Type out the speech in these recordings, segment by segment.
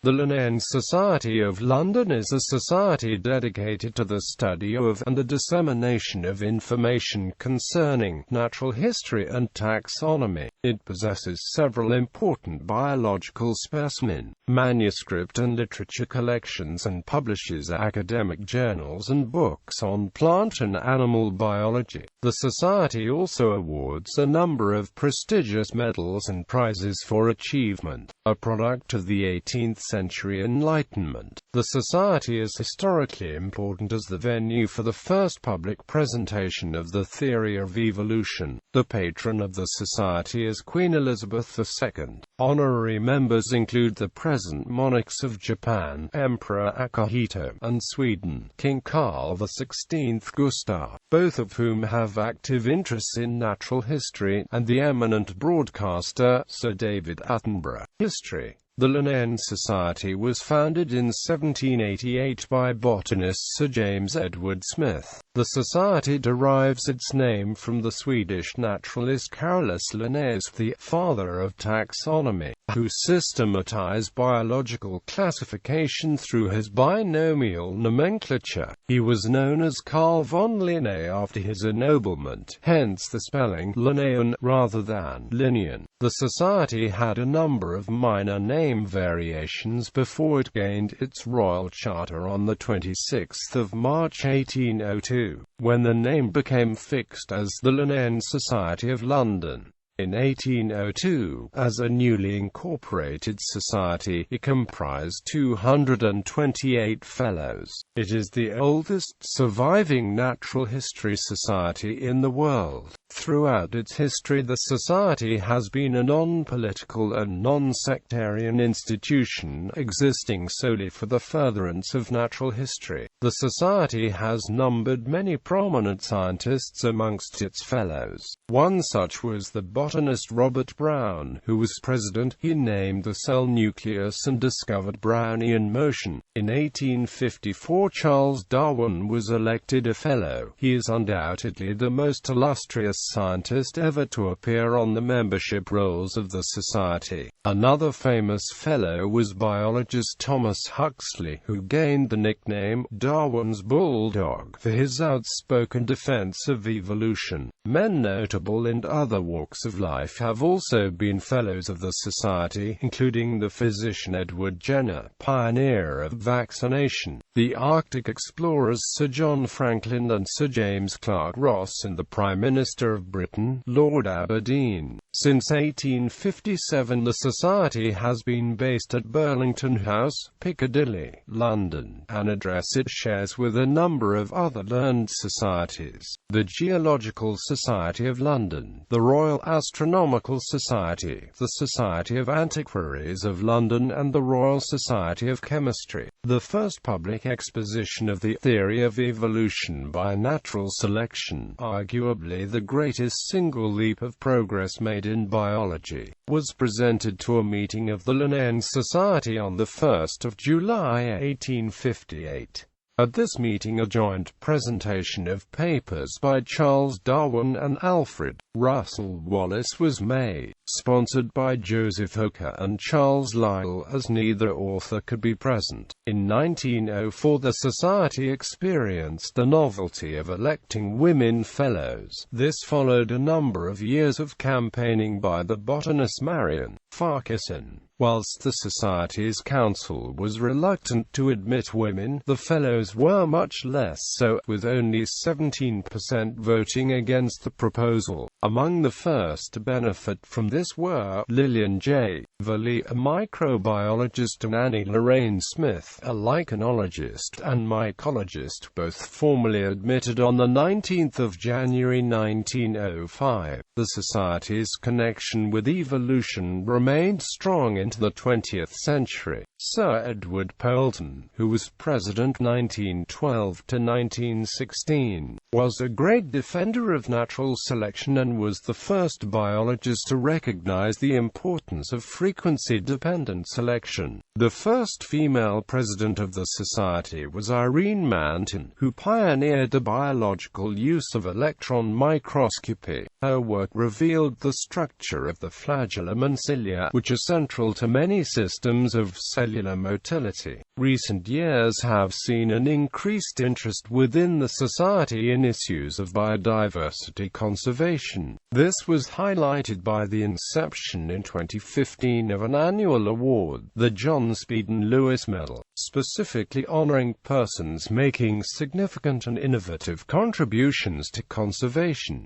The Linnean Society of London is a society dedicated to the study of and the dissemination of information concerning natural history and taxonomy. It possesses several important biological specimen, manuscript and literature collections and publishes academic journals and books on plant and animal biology. The Society also awards a number of prestigious medals and prizes for achievement, a product of the 18th century Enlightenment. The Society is historically important as the venue for the first public presentation of the theory of evolution. The patron of the Society is Queen Elizabeth II. Honorary members include the present monarchs of Japan, Emperor Akihito, and Sweden, King Carl XVI Gustaf, both of whom have active interests in natural history, and the eminent broadcaster, Sir David Attenborough. History. The Linnean Society was founded in 1788 by botanist Sir James Edward Smith. The Society derives its name from the Swedish naturalist Carolus Linnaeus, the father of taxonomy, who systematized biological classification through his binomial nomenclature. He was known as Carl von Linné after his ennoblement, hence the spelling Linnean rather than Linnean. The Society had a number of minor name variations before it gained its royal charter on the 26th of March 1802, when the name became fixed as the Linnean Society of London. In 1802, as a newly incorporated society, it comprised 228 fellows. It is the oldest surviving natural history society in the world. Throughout its history, the Society has been a non-political and non-sectarian institution, existing solely for the furtherance of natural history. The Society has numbered many prominent scientists amongst its fellows. One such was the botanist Robert Brown, who was president. He named the cell nucleus and discovered Brownian motion. In 1854, Charles Darwin was elected a fellow. He is undoubtedly the most illustrious scientist ever to appear on the membership rolls of the Society. Another famous fellow was biologist Thomas Huxley, who gained the nickname Darwin's Bulldog for his outspoken defense of evolution. Men notable in other walks of life have also been fellows of the Society, including the physician Edward Jenner, pioneer of vaccination, the Arctic explorers Sir John Franklin and Sir James Clark Ross, and the Prime Minister of Britain, Lord Aberdeen. Since 1857, the Society has been based at Burlington House, Piccadilly, London, an address it shares with a number of other learned societies: the Geological Society of London, the Royal Astronomical Society, the Society of Antiquaries of London, and the Royal Society of Chemistry. The first public exposition of the theory of evolution by natural selection, arguably the greatest single leap of progress made in biology, was presented to a meeting of the Linnean Society on the 1st of July 1858. At this meeting a joint presentation of papers by Charles Darwin and Alfred Russel Wallace was made, sponsored by Joseph Hooker and Charles Lyell, as neither author could be present. In 1904 the Society experienced the novelty of electing women fellows. This followed a number of years of campaigning by the botanist Marion Farquharson. Whilst the Society's council was reluctant to admit women, the fellows were much less so, with only 17% voting against the proposal. Among the first to benefit from this were Lillian J. Verley, a microbiologist, and Annie Lorraine Smith, a lichenologist and mycologist, both formally admitted on the 19th of January 1905. The Society's connection with evolution remained strong into the 20th century. Sir Edward Poulton, who was president 1912 to 1916, was a great defender of natural selection and Linnean was the first biologist to recognize the importance of frequency-dependent selection. The first female president of the society was Irene Manton, who pioneered the biological use of electron microscopy. Her work revealed the structure of the flagellum and cilia, which are central to many systems of cellular motility. Recent years have seen an increased interest within the society in issues of biodiversity conservation. This was highlighted by the inception in 2015 of an annual award, the John Speeden Lewis Medal, specifically honoring persons making significant and innovative contributions to conservation.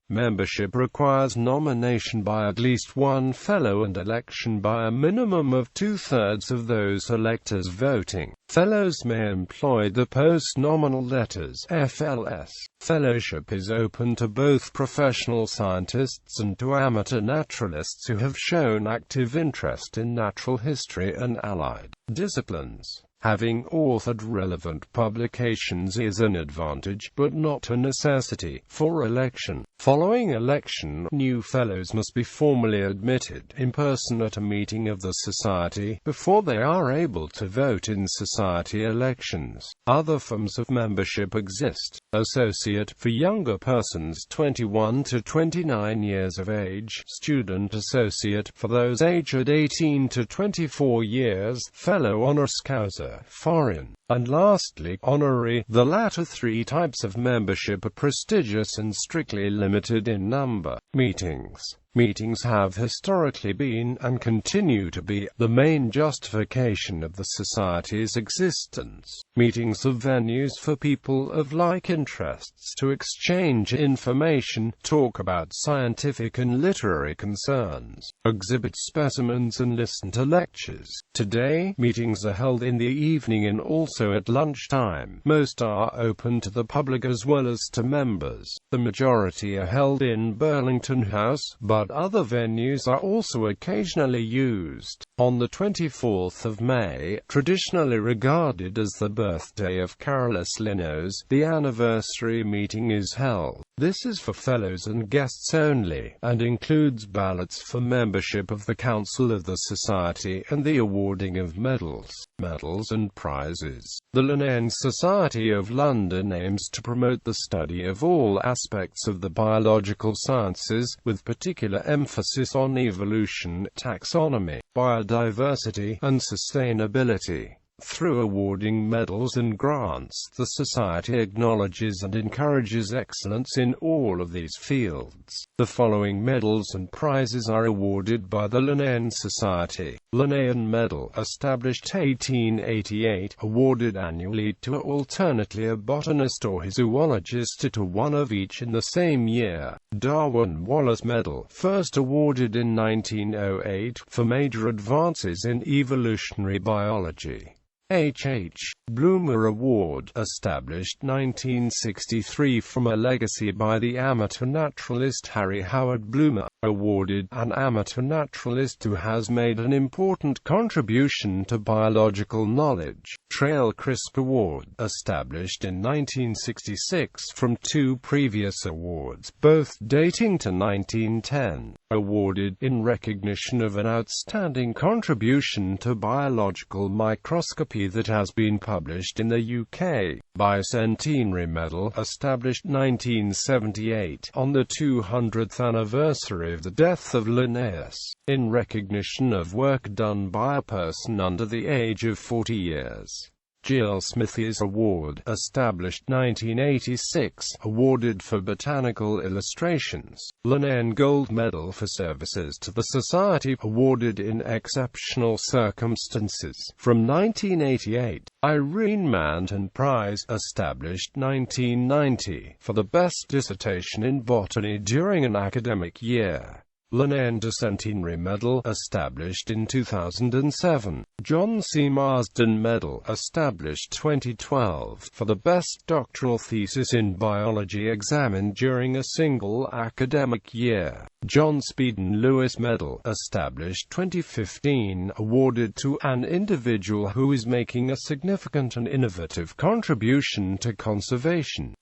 Membership requires nomination by at least one fellow and election by a minimum of 2/3 of those electors voting. Fellows may employ the post-nominal letters FLS. Fellowship is open to both professional scientists and to amateur naturalists who have shown active interest in natural history and allied disciplines. Having authored relevant publications is an advantage, but not a necessity, for election. Following election, new fellows must be formally admitted in person at a meeting of the society before they are able to vote in society elections. Other forms of membership exist. Associate, for younger persons 21 to 29 years of age. Student associate, for those aged 18 to 24 years. Fellow honoris causa, foreign. And lastly, honorary. The latter three types of membership are prestigious and strictly limited in number. Meetings have historically been, and continue to be, the main justification of the society's existence. Meetings are venues for people of like interests to exchange information, talk about scientific and literary concerns, exhibit specimens and listen to lectures. Today, meetings are held in the evening and also at lunchtime. Most are open to the public as well as to members. The majority are held in Burlington House, but other venues are also occasionally used. On the 24th of May, traditionally regarded as the birthday of Carolus Linnaeus, the anniversary meeting is held. This is for fellows and guests only, and includes ballots for membership of the Council of the Society and the awarding of medals and prizes. The Linnean Society of London aims to promote the study of all aspects of the biological sciences, with particular emphasis on evolution, taxonomy, biodiversity, and sustainability. Through awarding medals and grants, the Society acknowledges and encourages excellence in all of these fields. The following medals and prizes are awarded by the Linnean Society. Linnean Medal, established 1888, awarded annually to alternately a botanist or a zoologist, to one of each in the same year. Darwin Wallace Medal, first awarded in 1908, for major advances in evolutionary biology. H. Bloomer Award, established 1963 from a legacy by the amateur naturalist Harry Howard Bloomer, awarded an amateur naturalist who has made an important contribution to biological knowledge. Trail Crisp Award, established in 1966 from two previous awards, both dating to 1910, awarded in recognition of an outstanding contribution to biological microscopy that has been published in the UK. Bicentenary Medal, established 1978, on the 200th anniversary of the death of Linnaeus, in recognition of work done by a person under the age of 40 years. Gill Smithies Award, established 1986, awarded for botanical illustrations. Linnean Gold Medal for services to the Society, awarded in exceptional circumstances, from 1988. Irene Manton Prize, established 1990, for the best dissertation in botany during an academic year. Linnean Centenary Medal, established in 2007. John C. Marsden Medal, established 2012, for the best doctoral thesis in biology examined during a single academic year. John Speeden Lewis Medal, established 2015, awarded to an individual who is making a significant and innovative contribution to conservation.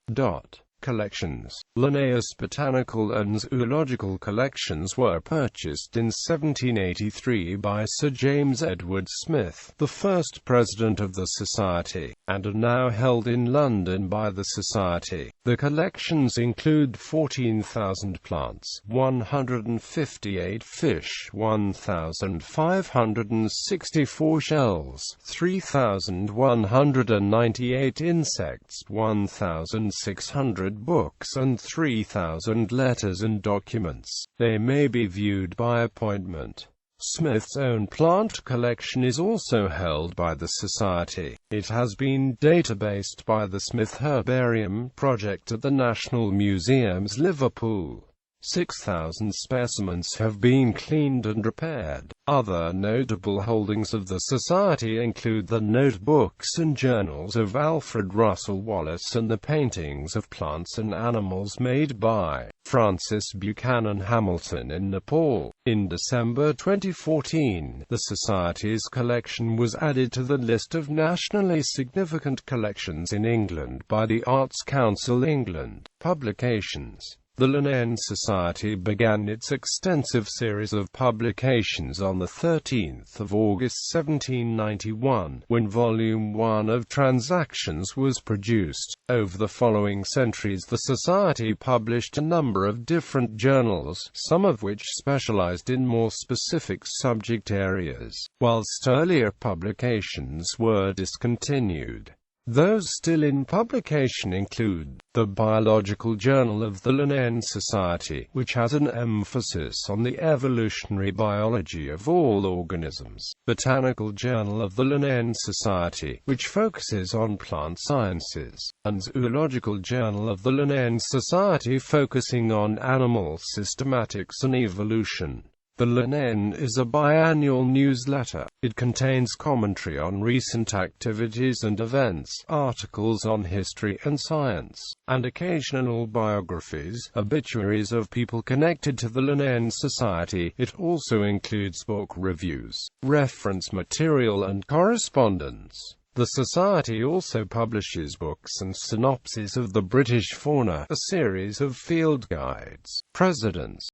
collections. Linnaeus' botanical and zoological collections were purchased in 1783 by Sir James Edward Smith, the first president of the Society, and are now held in London by the Society. The collections include 14,000 plants, 158 fish, 1,564 shells, 3,198 insects, 1,600 books and 3,000 letters and documents. They may be viewed by appointment. Smith's own plant collection is also held by the Society. It has been databased by the Smith Herbarium Project at the National Museums, Liverpool. 6,000 specimens have been cleaned and repaired. Other notable holdings of the Society include the notebooks and journals of Alfred Russel Wallace and the paintings of plants and animals made by Francis Buchanan Hamilton in Nepal. In December 2014, the Society's collection was added to the list of nationally significant collections in England by the Arts Council England. Publications. The Linnean Society began its extensive series of publications on 13 August 1791, when Volume 1 of Transactions was produced. Over the following centuries the Society published a number of different journals, some of which specialized in more specific subject areas, whilst earlier publications were discontinued. Those still in publication include the Biological Journal of the Linnean Society, which has an emphasis on the evolutionary biology of all organisms, Botanical Journal of the Linnean Society, which focuses on plant sciences, and Zoological Journal of the Linnean Society, focusing on animal systematics and evolution. The Linnean is a biannual newsletter. It contains commentary on recent activities and events, articles on history and science, and occasional biographies, obituaries of people connected to the Linnean Society. It also includes book reviews, reference material and correspondence. The Society also publishes books and synopses of the British fauna, a series of field guides. Presidents.